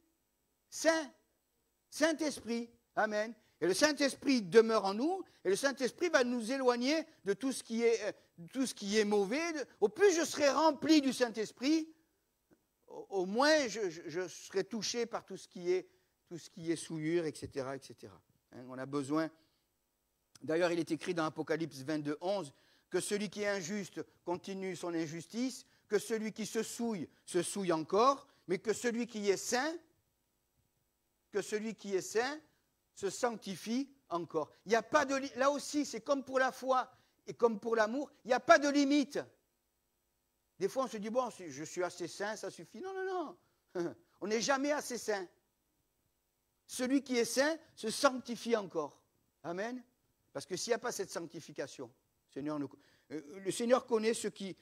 Saint-Esprit. Amen. Et le Saint-Esprit demeure en nous, et le Saint-Esprit va nous éloigner de tout ce qui est mauvais. Au plus je serai rempli du Saint-Esprit, au moins je serai touché par tout ce qui est souillure, etc. etc. Hein, on a besoin. D'ailleurs, il est écrit dans Apocalypse 22, 11, que celui qui est injuste continue son injustice, que celui qui se souille encore, mais que celui qui est saint se sanctifie encore. Il n'y a pas de, là aussi, c'est comme pour la foi et comme pour l'amour, il n'y a pas de limite. Des fois, on se dit, bon, je suis assez saint, ça suffit. Non, non, non. On n'est jamais assez saint. Celui qui est saint se sanctifie encore. Amen. Parce que s'il n'y a pas cette sanctification, le Seigneur connaît ceux qui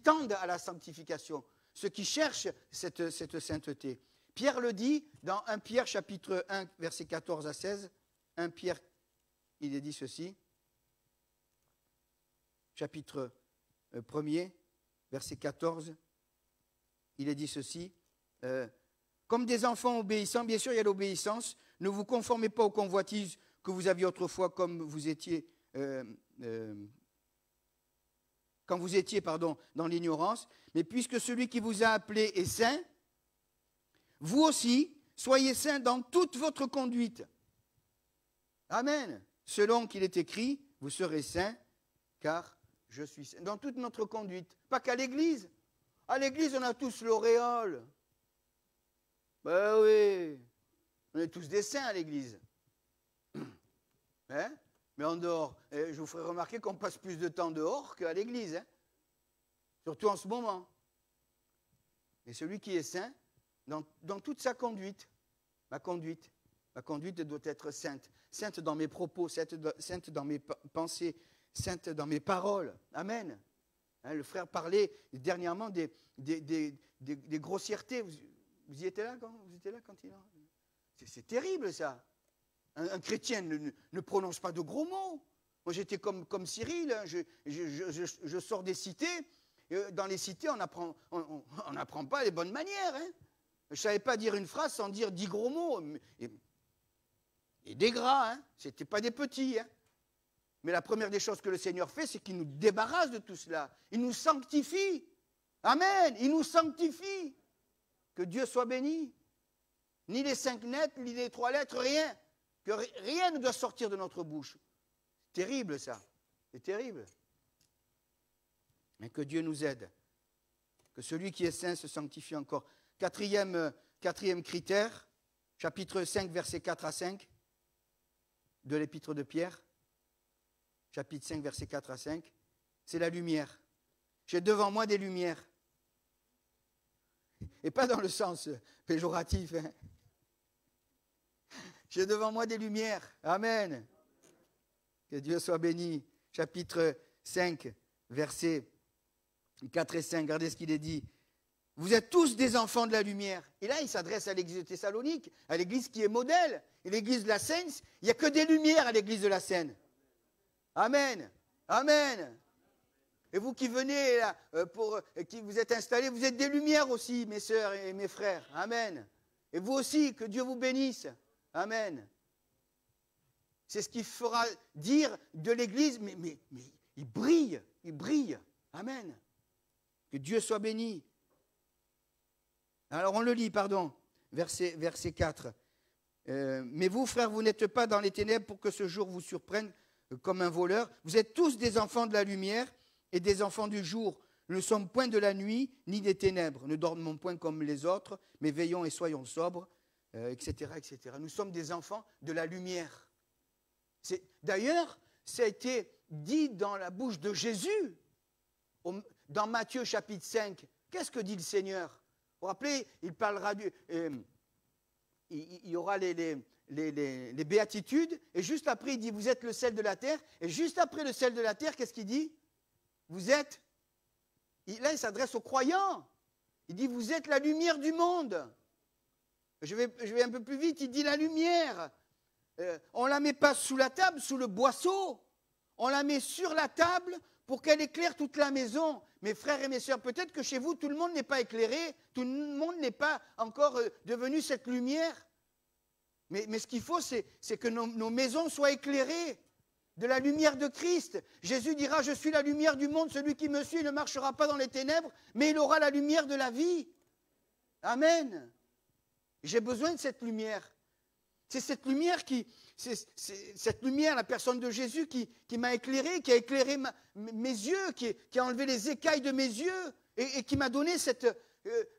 tendent à la sanctification, ceux qui cherchent cette sainteté. Pierre le dit dans 1 Pierre chapitre 1, versets 14 à 16. 1 Pierre, il est dit ceci. Chapitre 1er, verset 14, il est dit ceci. Comme des enfants obéissants, bien sûr il y a l'obéissance, ne vous conformez pas aux convoitises que vous aviez autrefois comme vous étiez, quand vous étiez dans l'ignorance, mais puisque celui qui vous a appelé est saint, vous aussi, soyez saints dans toute votre conduite. Amen. Selon qu'il est écrit, vous serez saints, car je suis saint. Dans toute notre conduite. Pas qu'à l'église. À l'église, on a tous l'auréole. Ben oui. On est tous des saints à l'église. Hein? Mais en dehors, je vous ferai remarquer qu'on passe plus de temps dehors qu'à l'église. Hein? Surtout en ce moment. Et celui qui est saint, dans toute sa conduite, ma conduite doit être sainte. Sainte dans mes propos, sainte dans mes pensées, sainte dans mes paroles. Amen. Hein, le frère parlait dernièrement des grossièretés. Vous y étiez là quand il a... C'est terrible ça. Un chrétien ne prononce pas de gros mots. Moi j'étais comme Cyril, hein, je sors des cités. Dans les cités, on n'apprend pas les bonnes manières. Hein. Je ne savais pas dire une phrase sans dire 10 gros mots. Et des gras, hein. Ce n'étaient pas des petits. Hein. Mais la première des choses que le Seigneur fait, c'est qu'il nous débarrasse de tout cela. Il nous sanctifie. Amen. Il nous sanctifie. Que Dieu soit béni. Ni les 5 lettres, ni les 3 lettres, rien. Que rien ne doit sortir de notre bouche. C'est terrible ça. C'est terrible. Mais que Dieu nous aide. Que celui qui est saint se sanctifie encore. Quatrième critère, chapitre 5, versets 4 à 5 de l'épître de Pierre. Chapitre 5, versets 4 à 5. C'est la lumière. J'ai devant moi des lumières. Et pas dans le sens péjoratif. Hein. J'ai devant moi des lumières. Amen. Que Dieu soit béni. Chapitre 5, versets 4 et 5. Regardez ce qu'il est dit. Vous êtes tous des enfants de la lumière. Et là, il s'adresse à l'église de Thessalonique, à l'église qui est modèle. Et l'église de la Seine, il n'y a que des lumières à l'église de la Seine. Amen. Amen. Et vous qui venez là, qui vous êtes installés, vous êtes des lumières aussi, mes sœurs et mes frères. Amen. Et vous aussi, que Dieu vous bénisse. Amen. C'est ce qu'il fera dire de l'église, mais il brille, il brille. Amen. Que Dieu soit béni. Alors on le lit, pardon, verset 4. Mais vous, frères, vous n'êtes pas dans les ténèbres pour que ce jour vous surprenne comme un voleur. Vous êtes tous des enfants de la lumière et des enfants du jour. Nous ne sommes point de la nuit ni des ténèbres. Ne dormons point comme les autres, mais veillons et soyons sobres, etc., etc. Nous sommes des enfants de la lumière. D'ailleurs, ça a été dit dans la bouche de Jésus, dans Matthieu chapitre 5. Qu'est-ce que dit le Seigneur? Vous vous rappelez, il parlera il y aura les béatitudes, et juste après, il dit, vous êtes le sel de la terre, et juste après le sel de la terre, qu'est-ce qu'il dit? Vous êtes, là, il s'adresse aux croyants. Il dit, vous êtes la lumière du monde. Je vais un peu plus vite, il dit la lumière. On ne la met pas sous la table, sous le boisseau. On la met sur la table pour qu'elle éclaire toute la maison. Mes frères et mes sœurs, peut-être que chez vous, tout le monde n'est pas éclairé, tout le monde n'est pas encore devenu cette lumière. Mais ce qu'il faut, c'est que nos maisons soient éclairées de la lumière de Christ. Jésus dira, je suis la lumière du monde, celui qui me suit ne marchera pas dans les ténèbres, mais il aura la lumière de la vie. Amen. J'ai besoin de cette lumière. C'est cette lumière cette lumière, la personne de Jésus qui m'a éclairé, qui a éclairé mes yeux, qui a enlevé les écailles de mes yeux et qui m'a donné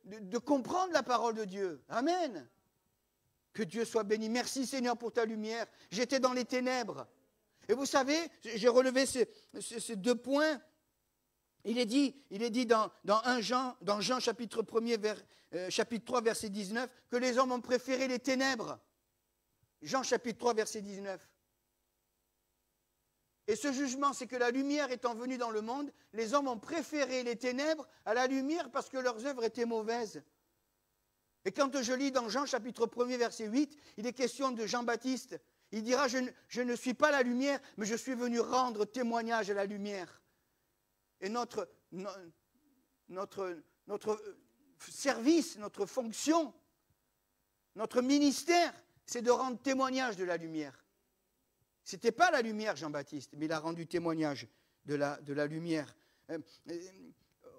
de comprendre la parole de Dieu. Amen. Que Dieu soit béni. Merci Seigneur pour ta lumière. J'étais dans les ténèbres. Et vous savez, j'ai relevé ces 2 points. Il est dit dans Jean chapitre 1er, chapitre 3, verset 19, que les hommes ont préféré les ténèbres. Jean chapitre 3, verset 19. Et ce jugement, c'est que la lumière étant venue dans le monde, les hommes ont préféré les ténèbres à la lumière parce que leurs œuvres étaient mauvaises. Et quand je lis dans Jean chapitre 1er, verset 8, il est question de Jean-Baptiste. Il dira, je ne suis pas la lumière, mais je suis venu rendre témoignage à la lumière. Et notre service, notre fonction, notre ministère, c'est de rendre témoignage de la lumière. Ce n'était pas la lumière, Jean-Baptiste, mais il a rendu témoignage de la lumière.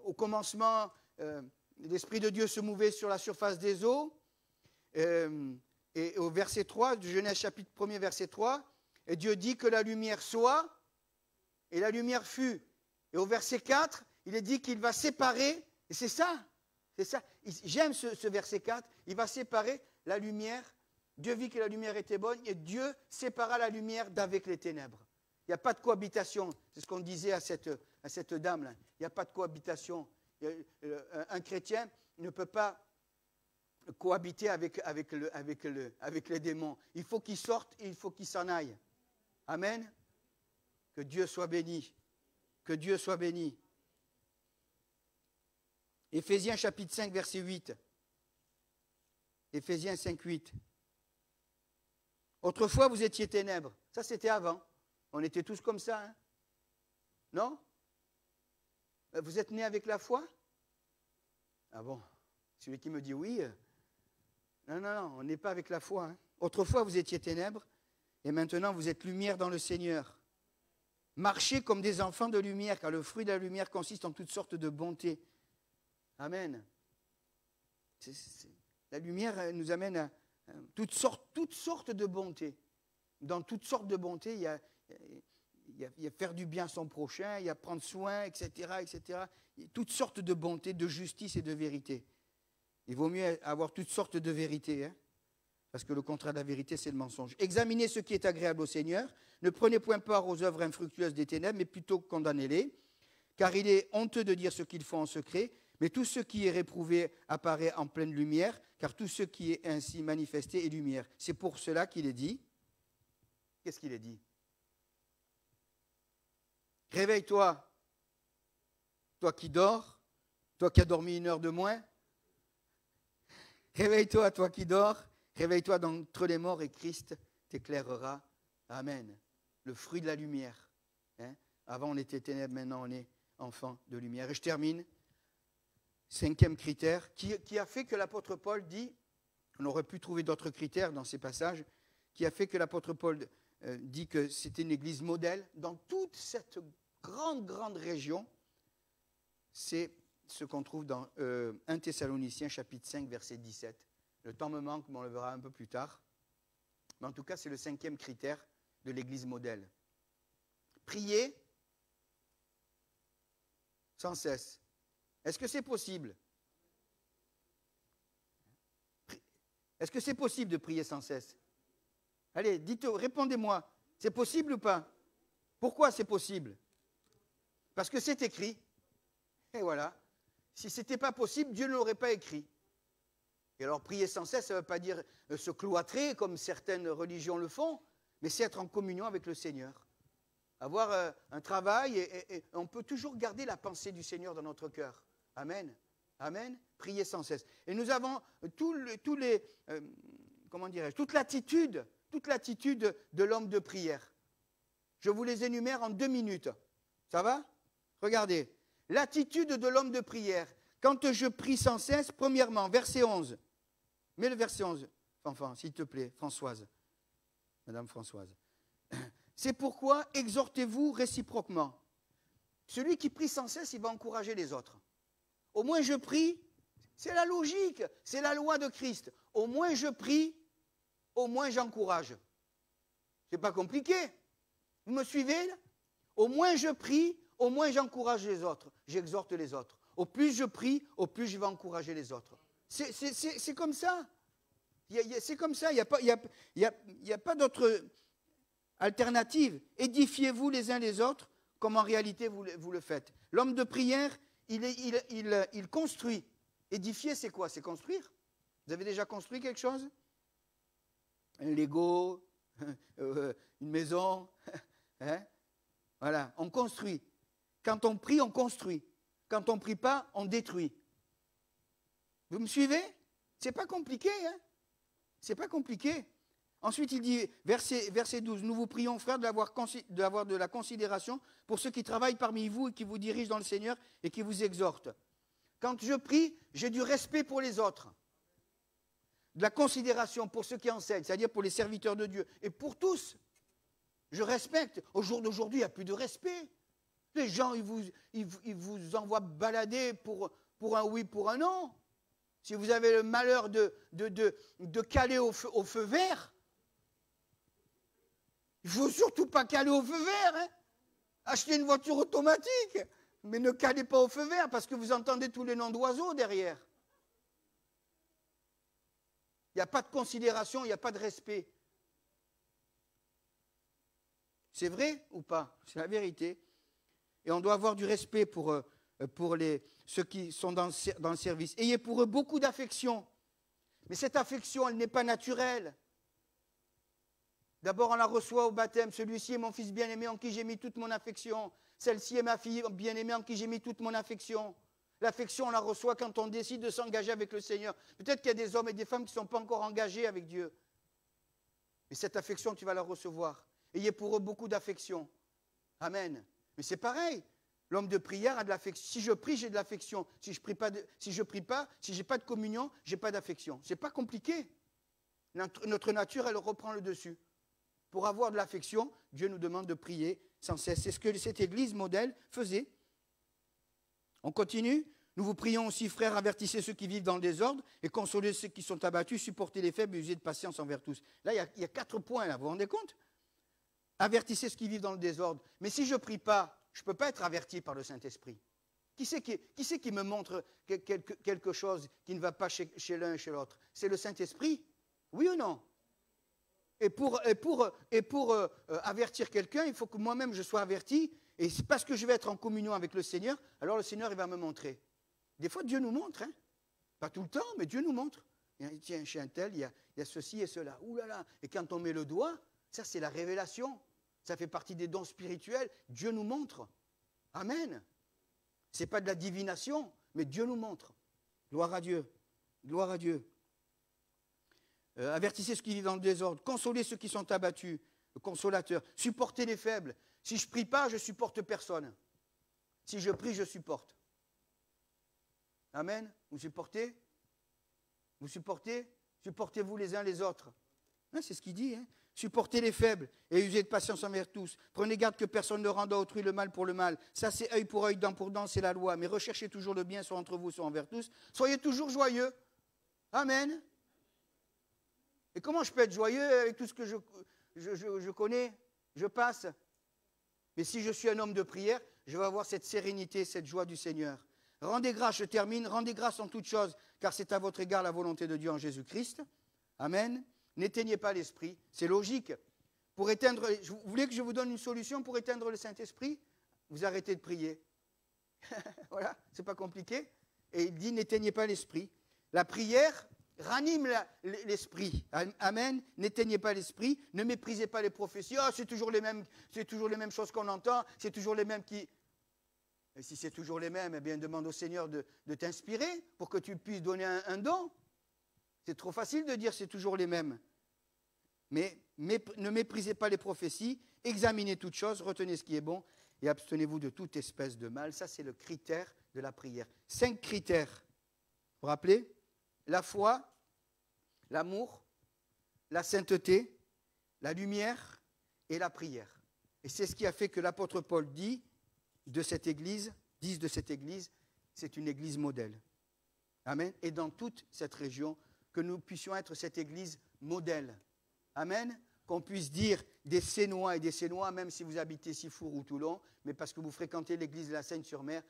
Au commencement, l'Esprit de Dieu se mouvait sur la surface des eaux. Et au verset 3, du Genèse chapitre 1er, verset 3, et Dieu dit que la lumière soit, et la lumière fut. Et au verset 4, il est dit qu'il va séparer, et c'est ça. J'aime ce verset 4, il va séparer la lumière. Dieu vit que la lumière était bonne et Dieu sépara la lumière d'avec les ténèbres. Il n'y a pas de cohabitation. C'est ce qu'on disait à cette dame-là. Il n'y a pas de cohabitation. Un chrétien ne peut pas cohabiter avec les démons. Il faut qu'il sorte et il faut qu'il s'en aille. Amen. Que Dieu soit béni. Que Dieu soit béni. Éphésiens chapitre 5, verset 8. Éphésiens 5, 8. Autrefois, vous étiez ténèbres. Ça, c'était avant. On était tous comme ça. Hein? Non? Vous êtes nés avec la foi? Ah bon? Celui qui me dit oui. Non, on n'est pas avec la foi. Hein? Autrefois, vous étiez ténèbres. Et maintenant, vous êtes lumière dans le Seigneur. Marchez comme des enfants de lumière, car le fruit de la lumière consiste en toutes sortes de bonté. Amen. La lumière nous amène à toutes sortes de bonté. Dans toutes sortes de bonté, il y a faire du bien à son prochain, il y a prendre soin, etc., etc. Toutes sortes de bonté, de justice et de vérité. Il vaut mieux avoir toutes sortes de vérités, hein, parce que le contraire de la vérité, c'est le mensonge. Examinez ce qui est agréable au Seigneur. Ne prenez point part aux œuvres infructueuses des ténèbres, mais plutôt condamnez-les, car il est honteux de dire ce qu'ils font en secret, Mais tout ce qui est réprouvé apparaît en pleine lumière, car tout ce qui est ainsi manifesté est lumière. C'est pour cela qu'il est dit. Qu'est-ce qu'il est dit? Réveille-toi, toi qui dors, toi qui as dormi 1 heure de moins. Réveille-toi, toi qui dors, réveille-toi d'entre les morts et Christ t'éclairera. Amen. Le fruit de la lumière. Hein? Avant on était ténèbres, maintenant on est enfants de lumière. Et je termine. 5e critère, qui a fait que l'apôtre Paul dit, on aurait pu trouver d'autres critères dans ces passages, qui a fait que l'apôtre Paul dit que c'était une église modèle dans toute cette grande région, c'est ce qu'on trouve dans 1 Thessaloniciens chapitre 5 verset 17. Le temps me manque, mais on le verra un peu plus tard. Mais en tout cas, c'est le 5e critère de l'église modèle. Prier sans cesse. Est-ce que c'est possible? Est-ce que c'est possible de prier sans cesse? Allez, répondez-moi. C'est possible ou pas? Pourquoi c'est possible? Parce que c'est écrit. Et voilà. Si ce n'était pas possible, Dieu ne l'aurait pas écrit. Et alors, prier sans cesse, ça ne veut pas dire se cloîtrer comme certaines religions le font, mais c'est être en communion avec le Seigneur. Avoir un travail et on peut toujours garder la pensée du Seigneur dans notre cœur. Amen. Amen. Prier sans cesse. Et nous avons toute l'attitude de l'homme de prière. Je vous les énumère en 2 minutes. Ça va? Regardez. L'attitude de l'homme de prière. Quand je prie sans cesse, premièrement, verset 11. Mets le verset 11, enfin, s'il te plaît, Françoise. Madame Françoise. C'est pourquoi exhortez-vous réciproquement. Celui qui prie sans cesse, il va encourager les autres. Au moins je prie, c'est la logique, c'est la loi de Christ. Au moins je prie, au moins j'encourage. C'est pas compliqué. Vous me suivez là? Au moins je prie, au moins j'encourage les autres. J'exhorte les autres. Au plus je prie, au plus je vais encourager les autres. C'est comme ça. C'est comme ça. Il n'y a pas d'autre alternative. Édifiez-vous les uns les autres comme en réalité vous le faites. L'homme de prière, il construit. Édifier, c'est quoi? C'est construire. Vous avez déjà construit quelque chose? Un Lego, une maison. Hein? Voilà, on construit. Quand on prie, on construit. Quand on ne prie pas, on détruit. Vous me suivez? C'est pas compliqué, hein? C'est pas compliqué. Ensuite, il dit, verset 12, nous vous prions, frères, d'avoir de la considération pour ceux qui travaillent parmi vous et qui vous dirigent dans le Seigneur et qui vous exhortent. Quand je prie, j'ai du respect pour les autres. De la considération pour ceux qui enseignent, c'est-à-dire pour les serviteurs de Dieu. Et pour tous, je respecte. Au jour d'aujourd'hui, il n'y a plus de respect. Les gens, ils vous envoient balader pour un oui, pour un non. Si vous avez le malheur de caler au feu vert, il ne faut surtout pas caler au feu vert. Hein. Achetez une voiture automatique, mais ne calez pas au feu vert parce que vous entendez tous les noms d'oiseaux derrière. Il n'y a pas de considération, il n'y a pas de respect. C'est vrai ou pas? C'est la vérité. Et on doit avoir du respect pour ceux qui sont dans le service. Ayez pour eux beaucoup d'affection. Mais cette affection, elle n'est pas naturelle. D'abord, on la reçoit au baptême. Celui-ci est mon fils bien-aimé en qui j'ai mis toute mon affection. Celle-ci est ma fille bien-aimée en qui j'ai mis toute mon affection. L'affection, on la reçoit quand on décide de s'engager avec le Seigneur. Peut-être qu'il y a des hommes et des femmes qui ne sont pas encore engagés avec Dieu. Mais cette affection, tu vas la recevoir. Ayez pour eux beaucoup d'affection. Amen. Mais c'est pareil. L'homme de prière a de l'affection. Si je prie, j'ai de l'affection. Si je prie pas, si je n'ai pas de communion, je n'ai pas d'affection. Ce n'est pas compliqué. Notre nature, elle reprend le dessus. Pour avoir de l'affection, Dieu nous demande de prier sans cesse. C'est ce que cette église modèle faisait. On continue. Nous vous prions aussi, frères, avertissez ceux qui vivent dans le désordre et consolez ceux qui sont abattus, supportez les faibles et usez de patience envers tous. Là, il y a 4 points, là, vous vous rendez compte? Avertissez ceux qui vivent dans le désordre. Mais si je ne prie pas, je ne peux pas être averti par le Saint-Esprit. Qui c'est qui me montre quelque chose qui ne va pas chez l'un et chez l'autre? C'est le Saint-Esprit? Oui ou non? Et pour avertir quelqu'un, il faut que moi-même je sois averti. Et c'est parce que je vais être en communion avec le Seigneur, alors le Seigneur il va me montrer. Des fois, Dieu nous montre, hein. Pas tout le temps, mais Dieu nous montre. Tiens, chez un tel, il y a ceci et cela. Ouh là là. Et quand on met le doigt, ça c'est la révélation. Ça fait partie des dons spirituels. Dieu nous montre. Amen. Ce n'est pas de la divination, mais Dieu nous montre. Gloire à Dieu. Gloire à Dieu. Avertissez ceux qui vivent dans le désordre. Consolez ceux qui sont abattus. Le consolateur. Supportez les faibles. Si je ne prie pas, je ne supporte personne. Si je prie, je supporte. Amen. Vous supportez? Vous supportez? Supportez-vous les uns les autres. Hein, c'est ce qu'il dit. Hein. Supportez les faibles et usez de patience envers tous. Prenez garde que personne ne rende à autrui le mal pour le mal. Ça, c'est œil pour œil, dent pour dent, c'est la loi. Mais recherchez toujours le bien, soit entre vous, soit envers tous. Soyez toujours joyeux. Amen. Et comment je peux être joyeux avec tout ce que je connais, je passe? Mais si je suis un homme de prière, je vais avoir cette sérénité, cette joie du Seigneur. Rendez grâce, je termine, rendez grâce en toutes choses, car c'est à votre égard la volonté de Dieu en Jésus-Christ. Amen. N'éteignez pas l'esprit, c'est logique. Pour éteindre, vous voulez que je vous donne une solution pour éteindre le Saint-Esprit? Vous arrêtez de prier. Voilà, c'est pas compliqué. Et il dit, n'éteignez pas l'esprit. La prière ranime l'esprit. Amen. N'éteignez pas l'esprit, ne méprisez pas les prophéties. Oh, c'est toujours les mêmes choses qu'on entend, c'est toujours les mêmes qui... Et si c'est toujours les mêmes, eh bien, demande au Seigneur de t'inspirer pour que tu puisses donner un don. C'est trop facile de dire c'est toujours les mêmes. Mais ne méprisez pas les prophéties, examinez toutes choses, retenez ce qui est bon et abstenez-vous de toute espèce de mal. Ça, c'est le critère de la prière. 5 critères. Vous vous rappelez? La foi, l'amour, la sainteté, la lumière et la prière. Et c'est ce qui a fait que l'apôtre Paul disent de cette église, c'est une église modèle. Amen. Et dans toute cette région, que nous puissions être cette église modèle. Amen. Qu'on puisse dire des Sénois et des Sénois, même si vous habitez Sifour ou Toulon, mais parce que vous fréquentez l'église de la Seine-sur-Mer,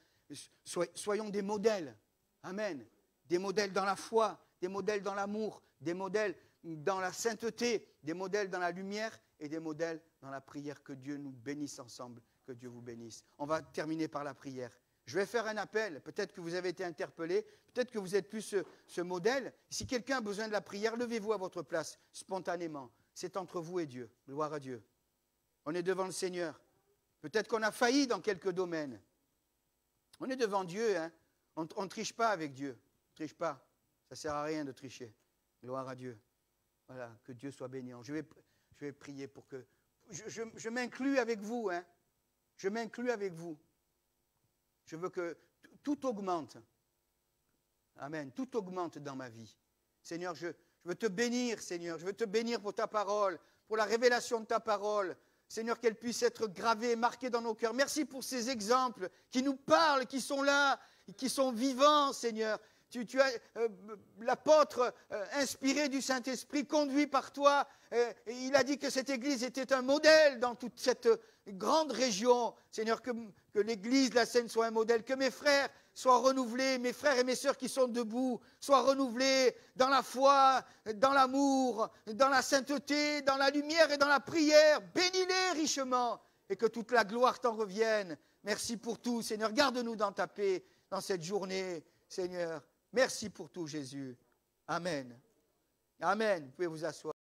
soyons des modèles. Amen. Des modèles dans la foi, des modèles dans l'amour, des modèles dans la sainteté, des modèles dans la lumière et des modèles dans la prière. Que Dieu nous bénisse ensemble, que Dieu vous bénisse. On va terminer par la prière. Je vais faire un appel. Peut-être que vous avez été interpellé, peut-être que vous êtes plus ce modèle. Si quelqu'un a besoin de la prière, levez-vous à votre place spontanément. C'est entre vous et Dieu. Gloire à Dieu. On est devant le Seigneur. Peut-être qu'on a failli dans quelques domaines. On est devant Dieu. Hein. On ne triche pas avec Dieu. On ne triche pas. Ça ne sert à rien de tricher. Gloire à Dieu. Voilà, que Dieu soit béni. Je vais prier pour que... Je m'inclus avec vous. Hein. Je m'inclus avec vous. Je veux que tout augmente. Amen. Tout augmente dans ma vie. Seigneur, je veux te bénir, Seigneur. Je veux te bénir pour ta parole, pour la révélation de ta parole. Seigneur, qu'elle puisse être gravée, marquée dans nos cœurs. Merci pour ces exemples qui nous parlent, qui sont là, qui sont vivants, Seigneur. Tu as l'apôtre inspiré du Saint-Esprit, conduit par toi. Et il a dit que cette église était un modèle dans toute cette grande région. Seigneur, que l'église de la Seine soit un modèle, que mes frères soient renouvelés, mes frères et mes sœurs qui sont debout, soient renouvelés dans la foi, dans l'amour, dans la sainteté, dans la lumière et dans la prière. Bénis-les richement et que toute la gloire t'en revienne. Merci pour tout, Seigneur. Garde-nous dans ta paix, dans cette journée, Seigneur. Merci pour tout, Jésus. Amen. Amen. Vous pouvez vous asseoir.